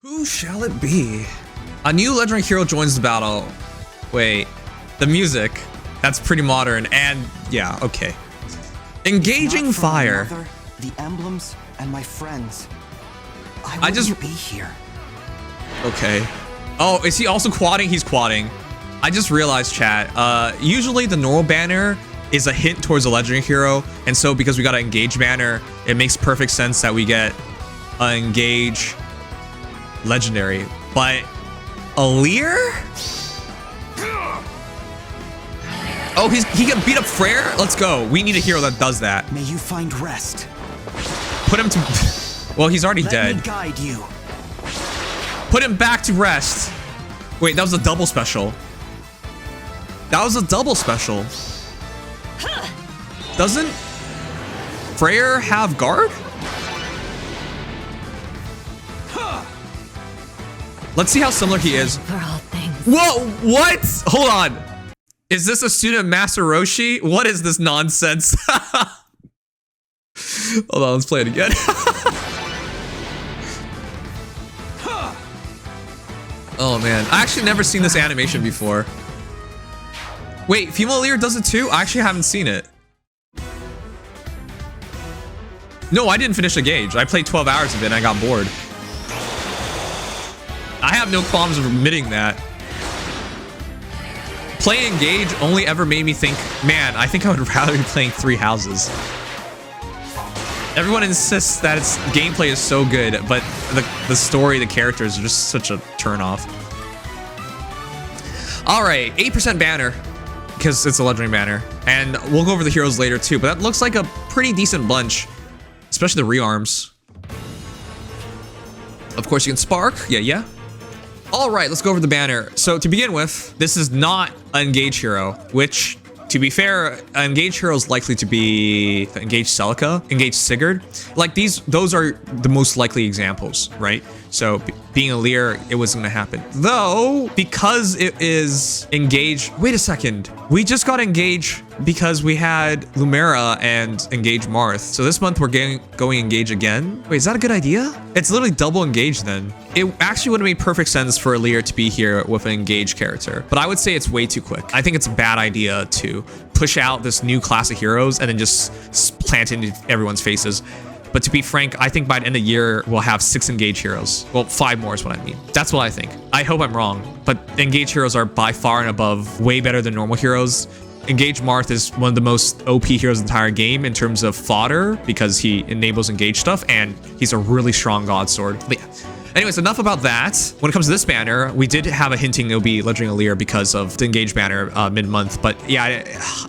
Who shall it be? A new legendary hero joins the battle. Wait, the music. That's pretty modern and yeah, okay. Engaging fire. Mother, the emblems, and my friends. I just be here. Okay. Oh, is he also quadding? He's quadding. I just realized, chat. Usually the normal banner is a hint towards a legendary hero, and so because we got an engage banner, it makes perfect sense that we get an engage legendary. But Alear? Oh, he can beat up Freyr? Let's go. We need a hero that does that. May you find rest. Put him to... Well, he's already dead. Let me guide you. Put him back to rest. Wait, that was a double special. That was a double special. Doesn't Freyr have guard? Let's see how similar he is. Whoa, what? Hold on. Is this a student of Master Roshi? What is this nonsense? Hold on, let's play it again. Oh man, I actually never seen this animation before. Wait, female Alear does it too? I actually haven't seen it. No, I didn't finish the gauge. I played 12 hours of it and I got bored. I have no qualms of admitting that. Playing Engage only ever made me think, man, I think I would rather be playing 3 houses. Everyone insists that its gameplay is so good, but the story, the characters are just such a turnoff. Alright, 8% banner, because it's a legendary banner. And we'll go over the heroes later too, but that looks like a pretty decent bunch, especially the rearms. Of course you can spark, yeah. All right, let's go over the banner. So to begin with, this is not an engage hero, which, to be fair, an engage hero is likely to be engage Celica, engage Sigurd. Like those are the most likely examples, right? So being a Alear, it wasn't gonna happen. Though, because it is engage, wait a second. We just got engage because we had Lumera and engage Marth. So this month we're going engage again. Wait, is that a good idea? It's literally double engage then. It actually would have made perfect sense for Alear to be here with an engage character, but I would say it's way too quick. I think it's a bad idea to push out this new class of heroes and then just plant it into everyone's faces. But to be frank, I think by the end of the year, we'll have 6 engage heroes. Well, 5 more is what I mean. That's what I think. I hope I'm wrong, but engage heroes are by far and above way better than normal heroes. Engage Marth is one of the most OP heroes in the entire game in terms of fodder because he enables engage stuff and he's a really strong god sword. But yeah. Anyways, enough about that. When it comes to this banner, we did have a hinting it'll be legendary Alear because of the engage banner mid-month, but yeah,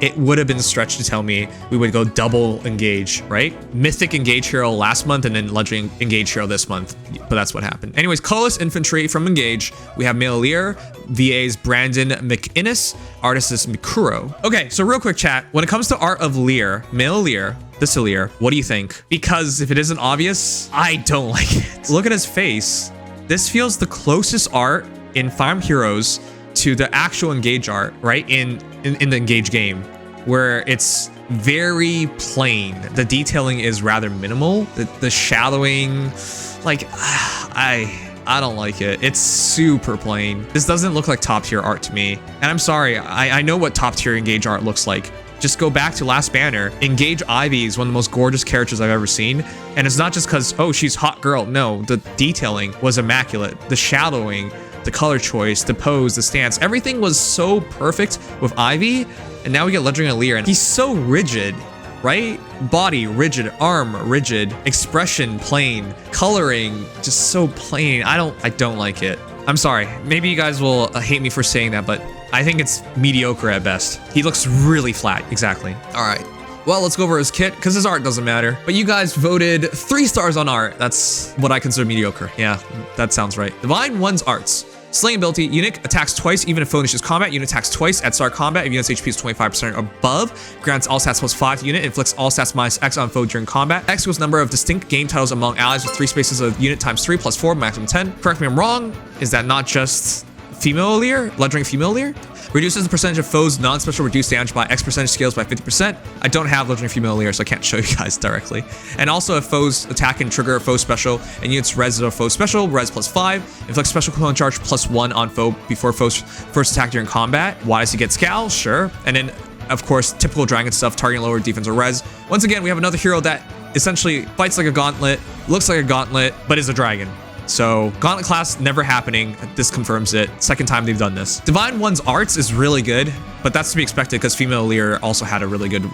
it would have been stretched to tell me we would go double engage, right? Mythic engage hero last month and then legendary engage hero this month, but that's what happened. Anyways, colorless infantry from engage. We have male Alear, VA's Brandon McInnes, artist is Mikuro. Okay, so real quick chat, when it comes to art of Alear, male Alear, this Alear, what do you think? Because if it isn't obvious, I don't like it. Look at his face. This feels the closest art in Fire Emblem Heroes to the actual engage art, right? In the engage game, where it's very plain. The detailing is rather minimal. The shadowing, like, I don't like it. It's super plain. This doesn't look like top tier art to me. And I'm sorry, I know what top tier engage art looks like. Just go back to last banner. Engage Ivy is one of the most gorgeous characters I've ever seen. And it's not just because, oh, she's hot girl. No, the detailing was immaculate. The shadowing, the color choice, the pose, the stance, everything was so perfect with Ivy. And now we get legendary Alear and he's so rigid, right? Body rigid, arm rigid, expression plain, coloring just so plain. I don't like it. I'm sorry. Maybe you guys will hate me for saying that, but I think it's mediocre at best. He looks really flat. Exactly. All right. Well, let's go over his kit because his art doesn't matter. But you guys voted 3 stars on art. That's what I consider mediocre. Yeah, that sounds right. Divine One's arts. Slaying ability, unit attacks twice even if finishes combat. Unit attacks twice at start combat if unit's HP is 25% or above. Grants all stats +5 to unit. Inflicts all stats -X on foe during combat. X equals number of distinct game titles among allies with 3 spaces of unit +3 +4, maximum 10. Correct me if I'm wrong. Is that not just female Alear, legendary female Alear. Reduces the percentage of foes non-special reduced damage by X percentage scales by 50%. I don't have legendary female Alear, so I can't show you guys directly. And also if foes attack and trigger a foe special and units res of foe special, res +5. Inflict special component charge +1 on foe before foe's first attack during combat. Why does he get scowl? Sure. And then of course, typical dragon stuff, targeting lower defense or res. Once again, we have another hero that essentially fights like a gauntlet, looks like a gauntlet, but is a dragon. So gauntlet class never happening. This confirms it. Second time they've done this. Divine One's arts is really good, but that's to be expected because female Alear also had a really good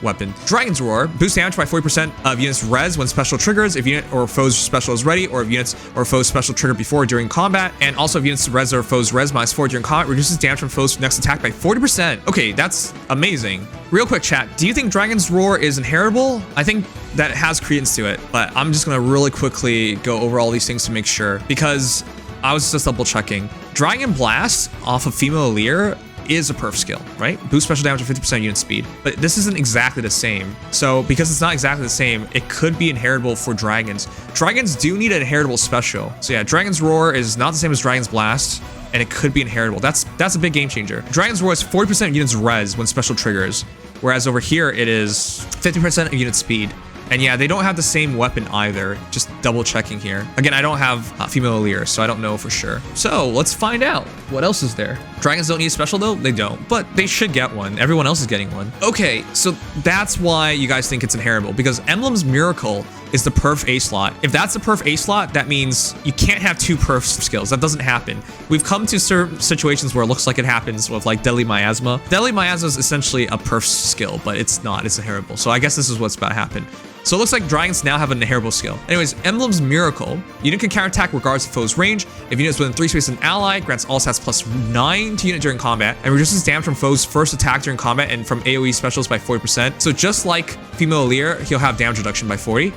weapon. Dragon's Roar boosts damage by 40% of units res when special triggers, if unit or foe's special is ready, or if units or foe's special trigger before or during combat, and also if units res or foe's res -4 during combat, reduces damage from foe's next attack by 40%. Okay, that's amazing. Real quick chat, do you think Dragon's Roar is inheritable? I think that it has credence to it, but I'm just gonna really quickly go over all these things to make sure, because I was just double checking. Dragon Blast off of female Alear is a perf skill, right? Boost special damage of 50% unit speed, but this isn't exactly the same. So because it's not exactly the same, it could be inheritable for dragons. Dragons do need an inheritable special. So yeah, Dragon's Roar is not the same as Dragon's Blast, and it could be inheritable. That's a big game changer. Dragon's Roar is 40% of units res when special triggers, whereas over here it is 50% of unit speed. And yeah, they don't have the same weapon either. Just double checking here. Again, I don't have female Alear, so I don't know for sure. So let's find out. What else is there? Dragons don't need a special though? They don't, but they should get one. Everyone else is getting one. Okay, so that's why you guys think it's inheritable, because Emblem's Miracle is the perf A slot. If that's the perf A slot, that means you can't have two perf skills. That doesn't happen. We've come to certain situations where it looks like it happens with like Deadly Miasma. Deadly Miasma is essentially a perf skill, but it's not. It's inheritable. So I guess this is what's about to happen. So it looks like dragons now have an inheritable skill. Anyways, Emblem's Miracle. Unit can counterattack regardless of foe's range. If unit is within 3 space of an ally, grants all stats +9 to unit during combat, and reduces damage from foe's first attack during combat and from AoE specials by 40%. So just like female Alear, he'll have damage reduction by 40.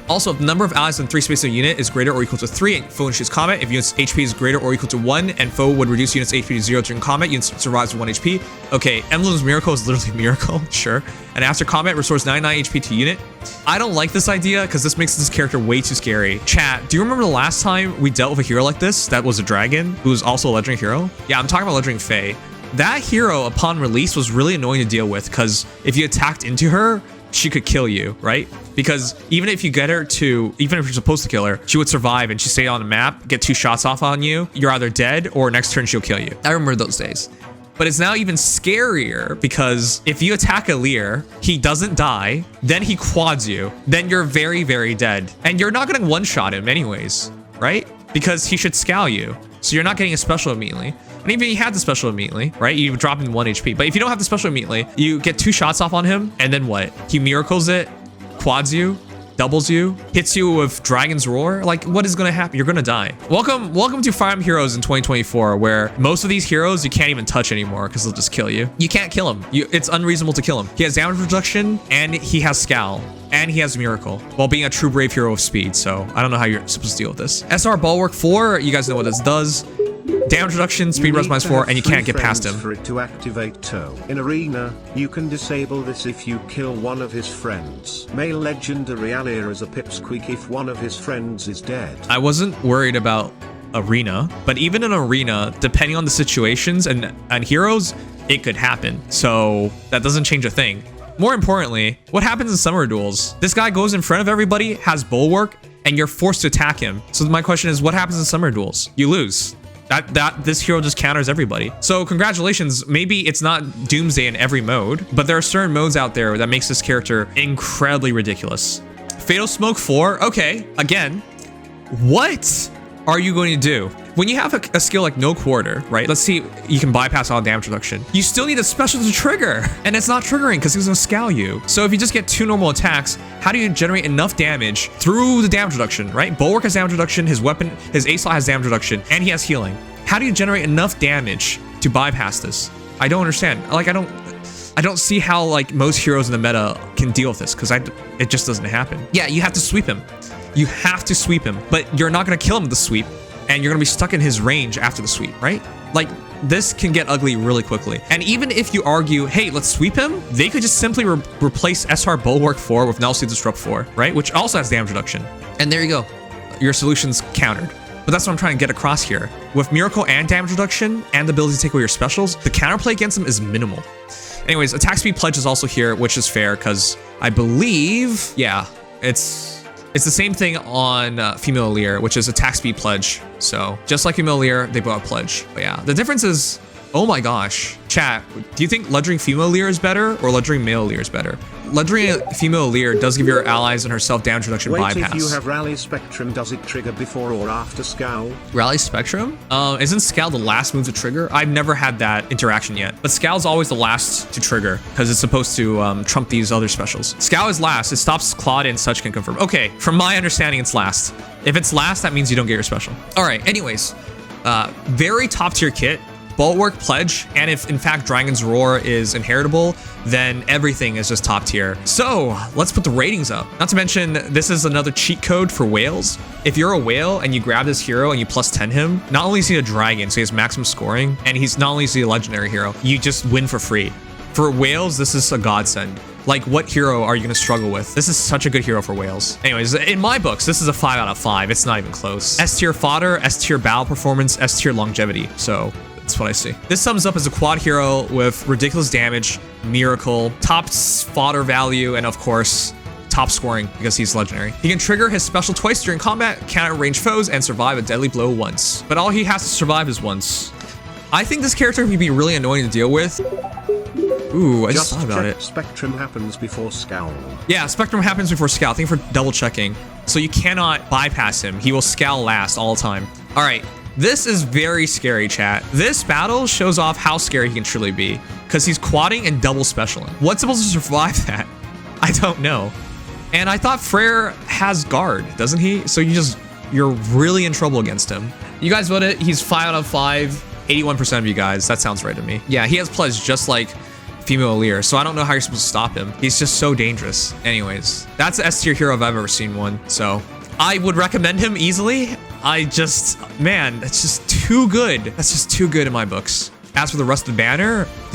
Also, if the number of allies in 3 spaces of a unit is greater or equal to 3 and foe initiates combat, if unit's HP is greater or equal to 1 and foe would reduce unit's HP to 0 during combat, unit survives with 1 HP. Okay, Emblem's Miracle is literally Miracle, sure. And after combat, restores 99 HP to unit. I don't like this idea because this makes this character way too scary. Chat, do you remember the last time we dealt with a hero like this that was a dragon who was also a legendary hero? Yeah, I'm talking about legendary Feh. That hero, upon release, was really annoying to deal with because if you attacked into her, she could kill you, right? Because even if you get her to, even if you're supposed to kill her, she would survive and she'd stay on the map, get 2 shots off on you. You're either dead or next turn she'll kill you. I remember those days. But it's now even scarier because if you attack Alear, he doesn't die, then he quads you, then you're very, very dead. And you're not gonna one-shot him anyways, right? Because he should scowl you. So you're not getting a special immediately. And even if you had the special immediately, right? You drop in 1 HP. But if you don't have the special immediately, you get 2 shots off on him, and then what? He miracles it, quads you, doubles you, hits you with Dragon's Roar. Like, what is gonna happen? You're gonna die. Welcome to Fire Emblem Heroes in 2024, where most of these heroes you can't even touch anymore because they'll just kill you. You can't kill him. It's unreasonable to kill him. He has damage reduction, and he has Scowl. And he has Miracle, while being a true brave hero of speed, so I don't know how you're supposed to deal with this. SR Bulwark 4, you guys know what this does. Damage reduction, speed res -4, and you can't get past him. For it to activate Toe. In Arena, you can disable this if you kill one of his friends. Male legendary Alear is a pipsqueak if one of his friends is dead. I wasn't worried about Arena, but even in Arena, depending on the situations and heroes, it could happen. So that doesn't change a thing. More importantly, what happens in summer duels? This guy goes in front of everybody, has Bulwark, and you're forced to attack him. So my question is, what happens in summer duels? You lose. This hero just counters everybody. So congratulations, maybe it's not Doomsday in every mode, but there are certain modes out there that makes this character incredibly ridiculous. Fatal Smoke 4, okay, again, what are you going to do? When you have a skill like No Quarter, right? Let's see, you can bypass all damage reduction. You still need a special to trigger, and it's not triggering because he's gonna scowl you. So if you just get 2 normal attacks, how do you generate enough damage through the damage reduction, right? Bulwark has damage reduction, his weapon, his A slot has damage reduction, and he has healing. How do you generate enough damage to bypass this? I don't understand. Like, I don't see how like most heroes in the meta can deal with this because it just doesn't happen. Yeah, you have to sweep him. You have to sweep him, but you're not gonna kill him with the sweep. And you're gonna be stuck in his range after the sweep, right? Like, this can get ugly really quickly. And even if you argue, hey, let's sweep him, they could just simply replace SR Bulwark 4 with Null Seed Disrupt 4, right? Which also has damage reduction. And there you go. Your solution's countered. But that's what I'm trying to get across here. With Miracle and damage reduction and the ability to take away your specials, the counterplay against them is minimal. Anyways, attack speed pledge is also here, which is fair because I believe, yeah, it's the same thing on female Alear, which is attack speed pledge. So just like female Alear, they both have pledge. But yeah, the difference is, oh my gosh, chat, do you think ledgering female Alear is better or ledgering male Alear is better? Ledgering female Alear does give your allies and herself damage reduction bypass. If you have Rally Spectrum, does it trigger before or after Scowl? Rally Spectrum? Isn't Scowl the last move to trigger? I've never had that interaction yet, but Scowl's always the last to trigger because it's supposed to trump these other specials. Scowl is last. It stops Claude and such can confirm. Okay, from my understanding, it's last. If it's last, that means you don't get your special. All right, anyways, very top tier kit. Bulwark pledge, and if in fact Dragon's Roar is inheritable, then everything is just top tier. So let's put the ratings up. Not to mention, this is another cheat code for whales. If you're a whale and you grab this hero and you plus 10 him, not only is he a dragon, so he has maximum scoring, and he's not only is he a legendary hero, you just win for free. For whales, this is a godsend. Like, what hero are you gonna struggle with? This is such a good hero for whales. Anyways, in my books, this is a 5 out of 5. It's not even close. S tier fodder, S tier battle performance, S tier longevity. So that's what I see. This sums up as a quad hero with ridiculous damage, miracle, top fodder value, and of course, top scoring because he's legendary. He can trigger his special twice during combat, counter range foes, and survive a deadly blow once. But all he has to survive is once. I think this character would be really annoying to deal with. Ooh, I just thought about it. Spectrum happens before Scowl. Yeah, Spectrum happens before Scowl. Thank you for double checking. So you cannot bypass him. He will Scowl last all the time. All right. This is very scary, chat. This battle shows off how scary he can truly be because he's quadding and double specialing. What's supposed to survive that? I don't know. And I thought Freyr has guard, doesn't he? So you're really in trouble against him. You guys voted. He's 5 out of 5. 81% of you guys. That sounds right to me. Yeah, he has pledge just like female Alear, so I don't know how you're supposed to stop him. He's just so dangerous. Anyways, that's the S tier hero if I've ever seen one. So I would recommend him easily. Man, that's just too good. That's just too good in my books. As for the rest of the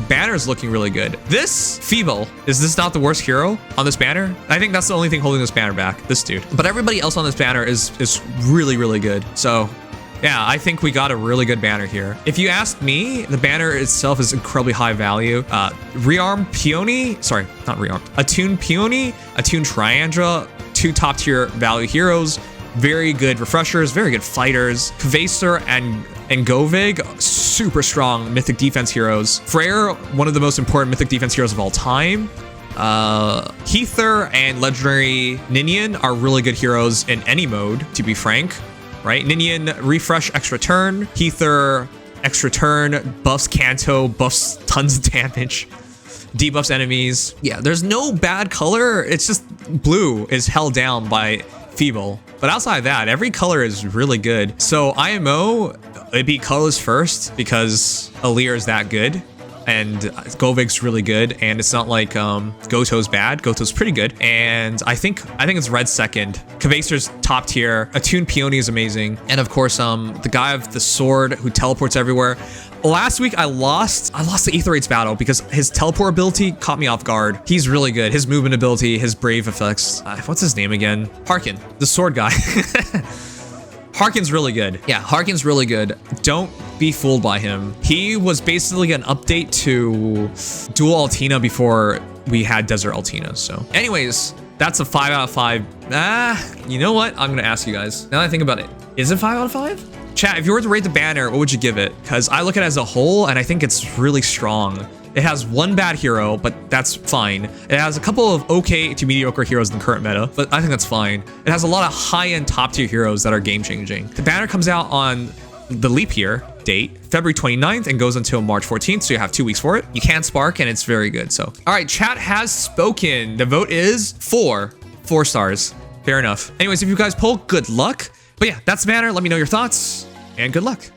banner is looking really good. This Feeble, is this not the worst hero on this banner? I think that's the only thing holding this banner back, this dude. But everybody else on this banner is really, really good. So yeah, I think we got a really good banner here. If you ask me, the banner itself is incredibly high value. Rearmed Peony, sorry, not Rearmed. Attuned Peony, Attuned Triandra, 2 top tier value heroes. Very good refreshers, very good fighters. Kvaser and Govig, super strong mythic defense heroes. Freyr, one of the most important mythic defense heroes of all time. Heather and legendary Ninian are really good heroes in any mode, to be frank, right? Ninian, refresh, extra turn. Heather, extra turn, buffs Kanto, buffs tons of damage. Debuffs enemies. Yeah, there's no bad color. It's just blue is held down by Feeble. But outside of that, every color is really good. So IMO, it'd be colorless first because Alear is that good. And Govig's really good. And it's not like Goto's bad. Goto's pretty good. And I think it's red second. Kvaser's top tier. Attuned Peony is amazing. And of course, the guy of the sword who teleports everywhere. Last week, I lost the Aetherites battle because his teleport ability caught me off guard. He's really good. His movement ability, his brave effects. What's his name again? Harkin, the sword guy. Harkin's really good. Yeah, Harkin's really good. Don't be fooled by him. He was basically an update to Dual Altina before we had Desert Altina. So anyways, that's a 5 out of 5. You know what? I'm going to ask you guys. Now that I think about it, is it 5 out of 5? Chat, if you were to rate the banner, what would you give it? Because I look at it as a whole, and I think it's really strong. It has one bad hero, but that's fine. It has a couple of okay to mediocre heroes in the current meta, but I think that's fine. It has a lot of high-end top-tier heroes that are game-changing. The banner comes out on the leap year date, February 29th, and goes until March 14th, so you have 2 weeks for it. You can spark, and it's very good. So, all right, chat has spoken. The vote is 4 stars. Fair enough. Anyways, if you guys poll, good luck. But yeah, that's the banner. Let me know your thoughts, and good luck.